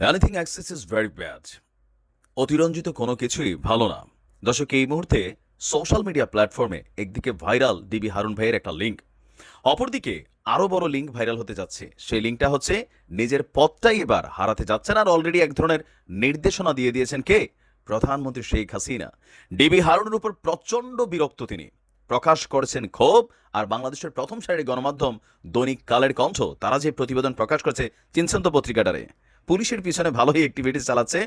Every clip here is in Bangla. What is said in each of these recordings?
Anything access is very bad. অতিরঞ্জিত কোনো কিছুই ভালো না। দর্শক, এই মুহূর্তে সোশ্যাল মিডিয়া প্ল্যাটফর্মে একদিকে ভাইরাল ডিবি হারুন ভাইয়ের একটা লিঙ্ক, অপরদিকে আরো বড় লিঙ্ক ভাইরাল হতে যাচ্ছে। সেই লিঙ্কটা হচ্ছে নিজের পদটাই এবার হারাতে যাচ্ছেন, আর অলরেডি এক ধরনের নির্দেশনা দিয়ে দিয়েছেন কে? প্রধানমন্ত্রী শেখ হাসিনা। ডিবি হারুনের উপর প্রচন্ড বিরক্ত তিনি, প্রকাশ করেছেন ক্ষোভ। আর বাংলাদেশের প্রথম সারির গণমাধ্যম দৈনিক কালের কণ্ঠ, তারা যে প্রতিবেদন প্রকাশ করছে, চিনছেন তো পত্রিকাটারে, পুলিশের পিছনে ভালোই অ্যাক্টিভিটিস চালাচ্ছে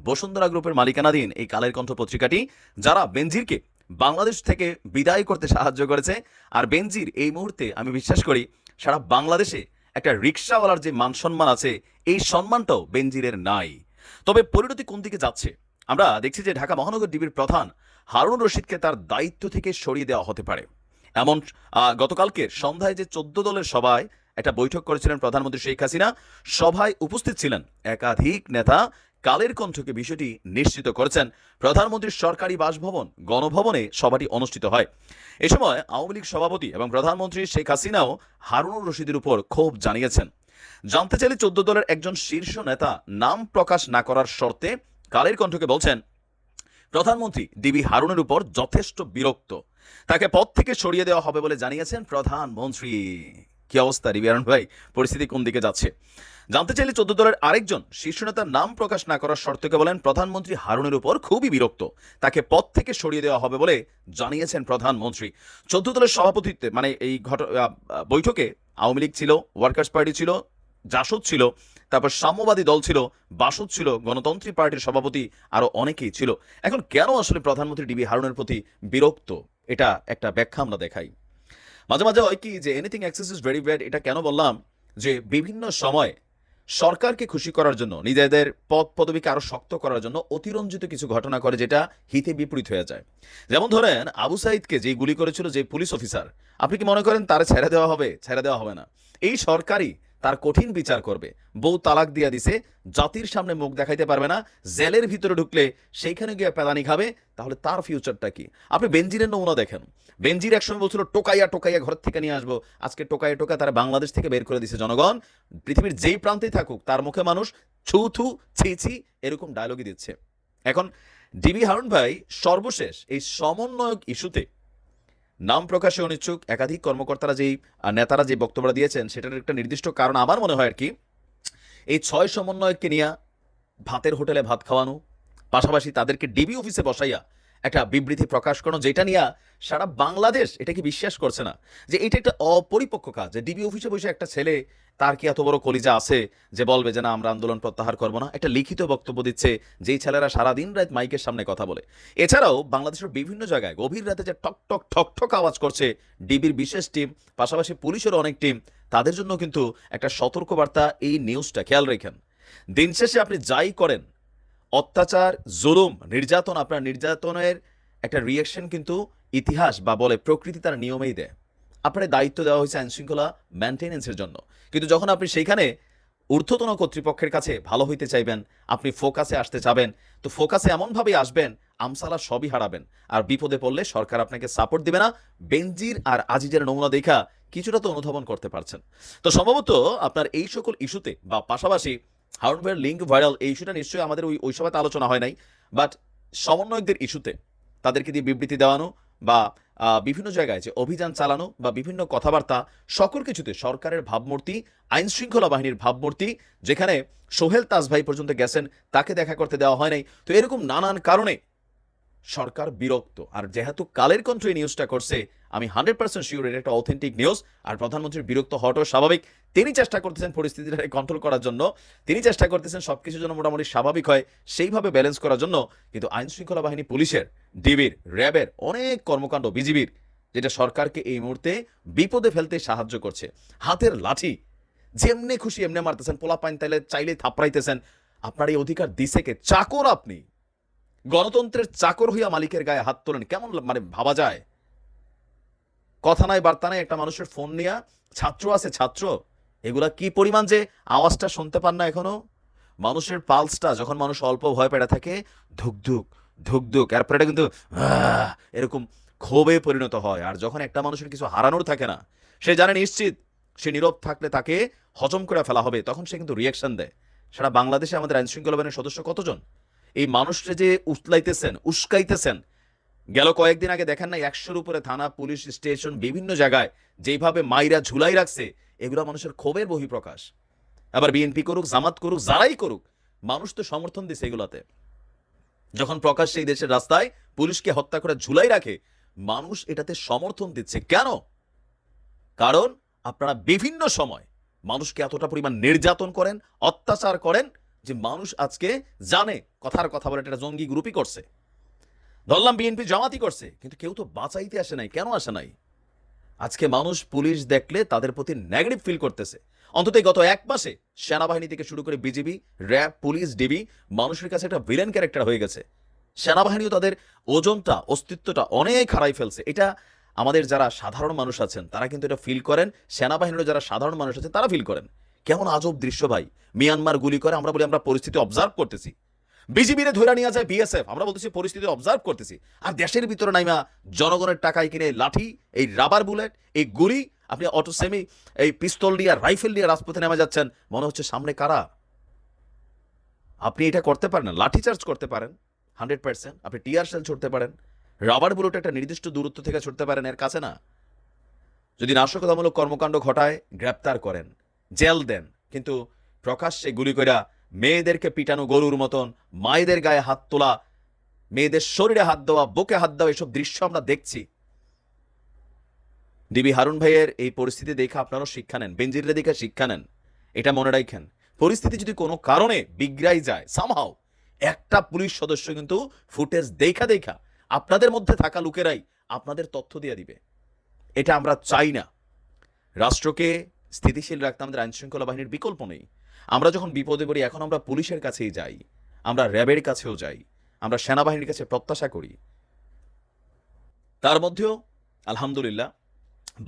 বসুন্ধরা গ্রুপের মালিকানাধীন এই কালের কণ্ঠ পত্রিকাটি, যারা বেনজিরকে বাংলাদেশ থেকে বিদায় করতে সাহায্য করেছে। আর বেনজির এই মুহূর্তে, আমি বিশ্বাস করি সারা বাংলাদেশে একটা রিক্সাওয়ালার যে মান সম্মান আছে, এই সম্মানটাও বেনজিরের নাই। তবে পরিণতি কোন দিকে যাচ্ছে আমরা দেখছি যে ঢাকা মহানগর ডিবির প্রধান হারুন রশিদকে তার দায়িত্ব থেকে সরিয়ে দেওয়া হতে পারে। এমন গতকালকে সন্ধ্যায় যে 14 দলের সভায় একটা বৈঠক করেছিলেন প্রধানমন্ত্রী শেখ হাসিনা, সভায় উপস্থিত ছিলেন একাধিক নেতা। কালের কণ্ঠকে বিষয়টি নিশ্চিত করেছেন প্রধানমন্ত্রীর সরকারি বাসভবন গণভবনে সভাটি অনুষ্ঠিত হয়। এ সময় আওয়ামী লীগ সভাপতি এবং প্রধানমন্ত্রী শেখ হাসিনাও হারুনুর রশিদের উপর ক্ষোভ জানিয়েছেন। জানতে চাইলে 14 দলের একজন শীর্ষ নেতা নাম প্রকাশ না করার শর্তে কালের কণ্ঠকে বলছেন, প্রধানমন্ত্রী ডিবি হারুনের উপর যথেষ্ট বিরক্ত, তাকে পদ থেকে সরিয়ে দেওয়া হবে বলে জানিয়েছেন প্রধানমন্ত্রী। কি অবস্থা ডিবি হারুন ভাই, পরিস্থিতি কোন দিকে যাচ্ছে? জানতে চাইলে 14 দলের আরেকজন শীর্ষ নেতার নাম প্রকাশ না করার শর্তকে বলেন, প্রধানমন্ত্রী হারুনের উপর খুবই বিরক্ত, তাকে পদ থেকে সরিয়ে দেওয়া হবে বলে জানিয়েছেন প্রধানমন্ত্রী। 14 দলের সভাপতিত্বে মানে এই বৈঠকে আওয়ামী লীগ ছিল, ওয়ার্কার্স পার্টি ছিল, জাসদ ছিল, তারপর সাম্যবাদী দল ছিল, বাসদ ছিল, গণতন্ত্রী পার্টির সভাপতি, আরো অনেকেই ছিল। এখন কেন আসলে প্রধানমন্ত্রী ডিবি হারুনের প্রতি বিরক্ত, এটা একটা ব্যাখ্যা আমরা দেখাই। মাঝে মাঝে হয় কি যে anything excess is very bad. এটা কেন বললাম? যে বিভিন্ন সময় সরকারকে খুশি করার জন্য, নিজেদের পদ পদবিকে আরো শক্ত করার জন্য অতিরঞ্জিত কিছু ঘটনা করে, যেটা হিতে বিপরীত হয়ে যায়। যেমন ধরেন আবু সাইদকে যে গুলি করেছিল যে পুলিশ অফিসার, আপনি কি মনে করেন তারা ছেড়ে দেওয়া হবে? ছেড়ে দেওয়া হবে না। এই সরকারই তার কঠিন বিচার করবে। বউ তালাক দিয়া দিছে, জাতির সামনে মুখ দেখাইতে পারবে না, জেলের ভিতরে ঢুকলে সেইখানে গিয়ে পেদানি খাবে, তাহলে তার ফিউচারটা কি? আপনি বেনজিরের নমুনা দেখেন। বেনজির একসময় বলছিল টোকাইয়া টোকাইয়া ঘর থেকে নিয়ে আসবো, আজকে টোকাইয়া টোকা তারা বাংলাদেশ থেকে বের করে দিছে জনগণ। পৃথিবীর যেই প্রান্তেই থাকুক তার মুখে মানুষ ছু থু ছি ছি এরকম ডায়লগই দিচ্ছে। এখন ডিবি হারুন ভাই সর্বশেষ এই সমন্বয়ক ইস্যুতে নাম প্রকাশে অনিচ্ছুক একাধিক কর্মকর্তারা যেই নেতারা যে বক্তব্য দিয়েছেন, সেটার একটা নির্দিষ্ট কারণ আমার মনে হয় আর কি, এই 6 সমন্বয়ককে নিয়ে ভাতের হোটেলে ভাত খাওয়ানো, পাশাপাশি তাদেরকে ডিবি অফিসে বসাইয়া একটা বিবৃতি প্রকাশ করানো, যেটা নিয়ে সারা বাংলাদেশ এটা কি বিশ্বাস করছে না যে এটা একটা অপরিপক্ক কাজ। যে ডিবি অফিসে বসে একটা ছেলে, তার কি এত বড় কলিজা আছে যে বলবে যে না আমরা আন্দোলন প্রত্যাহার করবো না? একটা লিখিত বক্তব্য দিচ্ছে যেই ছেলেরা সারাদিন রাত মাইকের সামনে কথা বলে। এছাড়াও বাংলাদেশের বিভিন্ন জায়গায় গভীর রাতে যে টক টক ঠক ঠক আওয়াজ করছে ডিবির বিশেষ টিম, পাশাপাশি পুলিশের অনেক টিম, তাদের জন্য কিন্তু একটা সতর্কবার্তা এই নিউজটা, খেয়াল রেখেন। দিন শেষে আপনি যাই করেন, অত্যাচার, জুলুম, নির্যাতন, আপনার নির্যাতনের একটা রিয়াকশন কিন্তু ইতিহাস বা বলে প্রকৃতি তার নিয়মেই দেয়। আপনার দায়িত্ব দেওয়া হয়েছে আইন শৃঙ্খলা মেনটেনেন্সের জন্য, কিন্তু যখন আপনি সেইখানে ঊর্ধ্বতন কর্তৃপক্ষের কাছে ভালো হইতে চাইবেন, আপনি ফোকাসে আসতে চাবেন, তো ফোকাসে এমনভাবে আসবেন আমসালা সবই হারাবেন। আর বিপদে পড়লে সরকার আপনাকে সাপোর্ট দিবে না। বেনজির আর আজিজের নমুনা দেখা কিছুটা তো অনুধাবন করতে পারছেন। তো সম্ভবত আপনার এই সকল ইস্যুতে বা পাশাপাশি হারুন ভাইয়ের লিঙ্ক ভাইরাল, এই ইস্যুটা নিশ্চয়ই আমাদের ওই সভাতে আলোচনা হয় নাই, বাট সমন্বয়কদের ইস্যুতে তাদেরকে দিয়ে বিবৃতি দেওয়ানো বা বিভিন্ন জায়গায় যে অভিযান চালানো বা বিভিন্ন কথাবার্তা, সকল কিছুতে সরকারের ভাবমূর্তি, আইন শৃঙ্খলা বাহিনীর ভাবমূর্তি, যেখানে সোহেল তাজ ভাই পর্যন্ত গেছেন, তাকে দেখা করতে দেওয়া হয় নাই। তো এরকম নানান কারণে সরকার বিরক্ত। আর যেহেতু কালের কণ্ঠ এই নিউজটা করছে, আমি 100% শিওর এটা একটা অথেন্টিক নিউজ। আর প্রধানমন্ত্রীর বিরক্ত হওয়াটাও স্বাভাবিক। তিনি চেষ্টা করতেছেন পরিস্থিতিটাকে কন্ট্রোল করার জন্য, তিনি চেষ্টা করতেছেন সবকিছু যেন মোটামুটি স্বাভাবিক হয় সেইভাবে ব্যালেন্স করার জন্য। কিন্তু আইন শৃঙ্খলা বাহিনী, পুলিশের, ডিবির, র্যাবের অনেক কর্মকাণ্ড, বিজিবির, যেটা সরকারকে এই মুহূর্তে বিপদে ফেলতে সাহায্য করছে। হাতের লাঠি যেমনে খুশি এমনি মারতেছেন, পোলা পাইন তাইলে চাইলে থাপড়াইতেছেন। আপনার এই অধিকার দিছে কে? চাকর আপনি, গণতন্ত্রের চাকর হইয়া মালিকের গায়ে হাত তোলেন, কেমন মানে ভাবা যায়? কথা নাই বার্তা নাই, একটা মানুষের ফোন নিয়া ছাত্র আছে, ছাত্র, এগুলা কি পরিমাণ যে আওয়াজটা শুনতে পান না এখনো? মানুষের পালসটা যখন মানুষ অল্প ভয় পেয়ে থাকে, ধুকধুক ধুকধুক, এরপর এটা কিন্তু এরকম ক্ষোভে পরিণত হয়। আর যখন একটা মানুষের কিছু হারানোর থাকে না, সে জানে নিশ্চিত সে নীরব থাকলে তাকে হজম করে ফেলা হবে, তখন সে কিন্তু রিয়াকশন দেয়। সারা বাংলাদেশে আমাদের আইন শৃঙ্খলা বাহিনীর সদস্য কতজন? এই মানুষকে যে উতলাইতেছেন, উস্কাইতেছেন, গেল কয়েকদিন আগে দেখেন না 100-র উপরে থানা, পুলিশ স্টেশন, বিভিন্ন জায়গায় যেভাবে মাইরা ঝুলাই রাখছে, এগুলো মানুষের ক্ষোভের বহিঃপ্রকাশ। আবার বিএনপি করুক, জামাত করুক, যারাই করুক, মানুষ তো সমর্থন দিচ্ছে এগুলাতে। যখন প্রকাশ্যে এই দেশের রাস্তায় পুলিশকে হত্যা করে ঝুলাই রাখে, মানুষ এটাতে সমর্থন দিচ্ছে কেন? কারণ আপনারা বিভিন্ন সময় মানুষকে এতটা পরিমাণ নির্যাতন করেন, অত্যাচার করেন, যে মানুষ আজকে জানে কথার কথা বলে এটা জঙ্গি গ্রুপই করছে, ধরলাম বিএনপি জামাতি করছে, কিন্তু কেউ তো বাঁচাইতে আসে নাই। কেন আসে নাই? আজকে মানুষ পুলিশ দেখলে তাদের প্রতি নেগেটিভ ফিল করতেছে। অন্তত গত 1 মাসে সেনাবাহিনী থেকে শুরু করে বিজিবি, র্যাব, পুলিশ, ডিবি মানুষের কাছে একটা ভিলেন ক্যারেক্টার হয়ে গেছে। সেনাবাহিনীও তাদের ওজনটা, অস্তিত্বটা অনেক হারাই ফেলছে। এটা আমাদের যারা সাধারণ মানুষ আছেন তারা কিন্তু এটা ফিল করেন, সেনাবাহিনীরও যারা সাধারণ মানুষ আছেন তারা ফিল করেন। কেমন আজব দৃশ্য ভাই! মিয়ানমার গুলি করে, আমরা বলি আমরা পরিস্থিতি অবজার্ভ করতেছি। বিজিবিরে ধরে নিয়ে যায় বিএসএফ, আমরা বলতেছি পরিস্থিতি অবজার্ভ করতেছি। আর দেশের ভিতরে নাইমা জনগণের টাকায় কিনে লাঠি, এই রাবার বুলেট, এই গুলি, আপনি অটো সেমি এই পিস্তল দিয়ে, রাইফেল দিয়ে রাজপথে নেমে যাচ্ছেন, মনে হচ্ছে সামনে কারা। আপনি এটা করতে পারেন না, লাঠি চার্জ করতে পারেন 100%, আপনি টিয়ার শেল ছুটতে পারেন, রাবার বুলেট একটা নির্দিষ্ট দূরত্ব থেকে ছুটতে পারেন, এর কাছে না। যদি নাশকতামূলক কর্মকাণ্ড ঘটায় গ্রেপ্তার করেন, জেল দেন, কিন্তু প্রকাশ্যে গুলি কইরা মেয়েদেরকে পিটানো গরুর মতন, মায়েদের গায়ে হাত তোলা, মেয়েদের শরীরে হাত দেওয়া, বুকে হাত দেওয়া, এসব দৃশ্য আমরা দেখছি। ডিবি হারুন ভাইয়ের এই পরিস্থিতি দেখে আপনারাও শিক্ষা নেন, বেনজিরে দেখে শিক্ষা নেন। এটা মনে রাখেন, পরিস্থিতি যদি কোনো কারণে বিগড়াই যায়, সামহাও একটা পুলিশ সদস্য কিন্তু ফুটেজ দেখা দেখা আপনাদের মধ্যে থাকা লোকেরাই আপনাদের তথ্য দিয়ে দিবে। এটা আমরা চাই না। রাষ্ট্রকে স্থিতিশীল রাখতে আমাদের আইন শৃঙ্খলা বাহিনীর বিকল্প নেই। আমরা যখন বিপদে পড়ি, এখন আমরা পুলিশের কাছেই যাই, আমরা র্যাবের কাছেও যাই, আমরা সেনাবাহিনীর কাছে প্রত্যাশা করি। তার মধ্যেও আলহামদুলিল্লাহ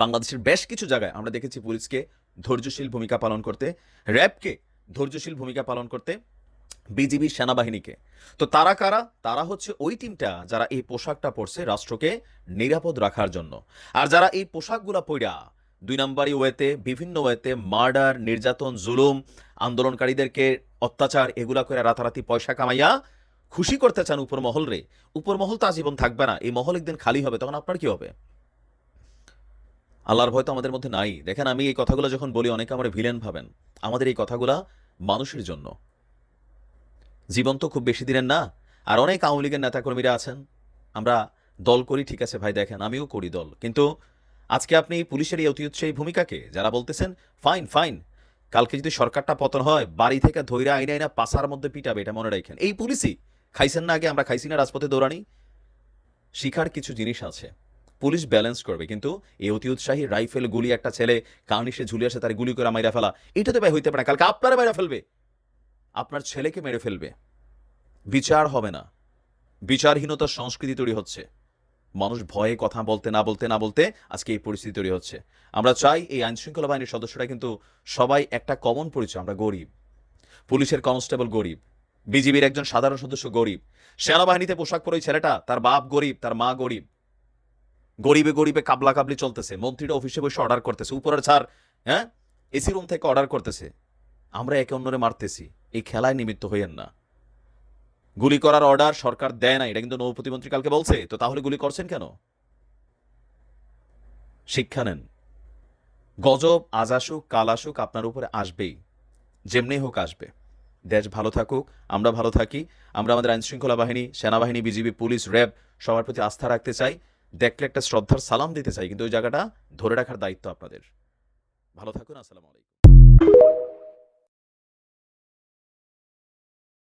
বাংলাদেশের বেশ কিছু জায়গায় আমরা দেখেছি পুলিশকে ধৈর্যশীল ভূমিকা পালন করতে, র্যাবকে ধৈর্যশীল ভূমিকা পালন করতে, বিজিবি, সেনাবাহিনীকে। তো তারা কারা? তারা হচ্ছে ওই টিমটা যারা এই পোশাকটা পরছে রাষ্ট্রকে নিরাপদ রাখার জন্য। আর যারা এই পোশাকগুলা পইরা 2 নম্বরই ওয়েতে, বিভিন্ন ওয়েতে মার্ডার, নির্যাতন, জুলুম, আন্দোলনকারীদেরকে অত্যাচার, এগুলা করে রাতারাতি পয়সা কামাইয়া খুশি করতে চান উপর মহল রে। উপর মহল তো আজীবন থাকবে না, এই মহল একদিন খালি হবে, তখন আপনার কি হবে? আল্লাহর ভয় তো আমাদের মধ্যে নাই। দেখেন, আমি এই কথাগুলো যখন বলি অনেকে আমার ভিলেন ভাবেন। আমাদের এই কথাগুলা মানুষের জন্য। জীবন তো খুব বেশি দিনের না। আর অনেক আওয়ামী লীগের নেতাকর্মীরা আছেন, আমরা দল করি, ঠিক আছে ভাই, দেখেন আমিও করি দল, কিন্তু আজকে আপনি পুলিশের এই অতি উৎসাহী ভূমিকাকে যারা বলতেছেন ফাইন ফাইন, কালকে যদি সরকারটা পতন হয়, বাড়ি থেকে ধৈর্য আইনা আইনা পাশার মধ্যে পিটাবে, এটা মনে রাখেন। এই পুলিশই খাইছেন না আগে, আমরা খাইছি না রাজপথে দৌড়ানি। শিখার কিছু জিনিস আছে, পুলিশ ব্যালেন্স করবে, কিন্তু এই অতি উৎসাহী রাইফেল গুলি, একটা ছেলে কার্নিশে ঝুলে আসে তার গুলি করে মাইরা ফেলা, এটা তো ভাই হইতে পারে না। কালকে আপনারা মেরে ফেলবে, আপনার ছেলেকে মেরে ফেলবে, বিচার হবে না। বিচারহীনতার সংস্কৃতি তৈরি হচ্ছে, মানুষ ভয়ে কথা বলতে না বলতে না বলতে আজকে এই পরিস্থিতি তৈরি হচ্ছে। আমরা চাই এই আইন শৃঙ্খলা বাহিনীর সদস্যরা কিন্তু সবাই একটা কমন পরিচয়, আমরা গরিব। পুলিশের কনস্টেবল গরিব, বিজিবির একজন সাধারণ সদস্য গরিব, সেনাবাহিনীতে পোশাক পরে ছেলেটা তার বাপ গরিব, তার মা গরিব। গরিবে গরিবে কাবলা কাবলি চলতেছে, মন্ত্রীরা অফিসে বসে অর্ডার করতেছে, উপরের ছাড়, হ্যাঁ, এসি রুম থেকে অর্ডার করতেছে, আমরা একে অন্যরে মারতেছি। এই খেলায় নিমিত্ত হইয়েন না। গুলি করার অর্ডার সরকার দেয় না, এটা কিন্তু নৌ প্রতিমন্ত্রী কালকে বলছে, তো তাহলে গুলি করছেন কেন? শিক্ষা নেন। গজব আজ আসুক কাল আসুক আপনার উপরে আসবেই, যেমনি হোক আসবে। দেশ ভালো থাকুক, আমরা ভালো থাকি। আমরা আমাদের আইন শৃঙ্খলা বাহিনী, সেনাবাহিনী, বিজিবি, পুলিশ, র্যাব সবার প্রতি আস্থা রাখতে চাই, দেখলে একটা শ্রদ্ধার সালাম দিতে চাই, কিন্তু ওই জায়গাটা ধরে রাখার দায়িত্ব আপনাদের। ভালো থাকুন। আসসালামু আলাইকুম।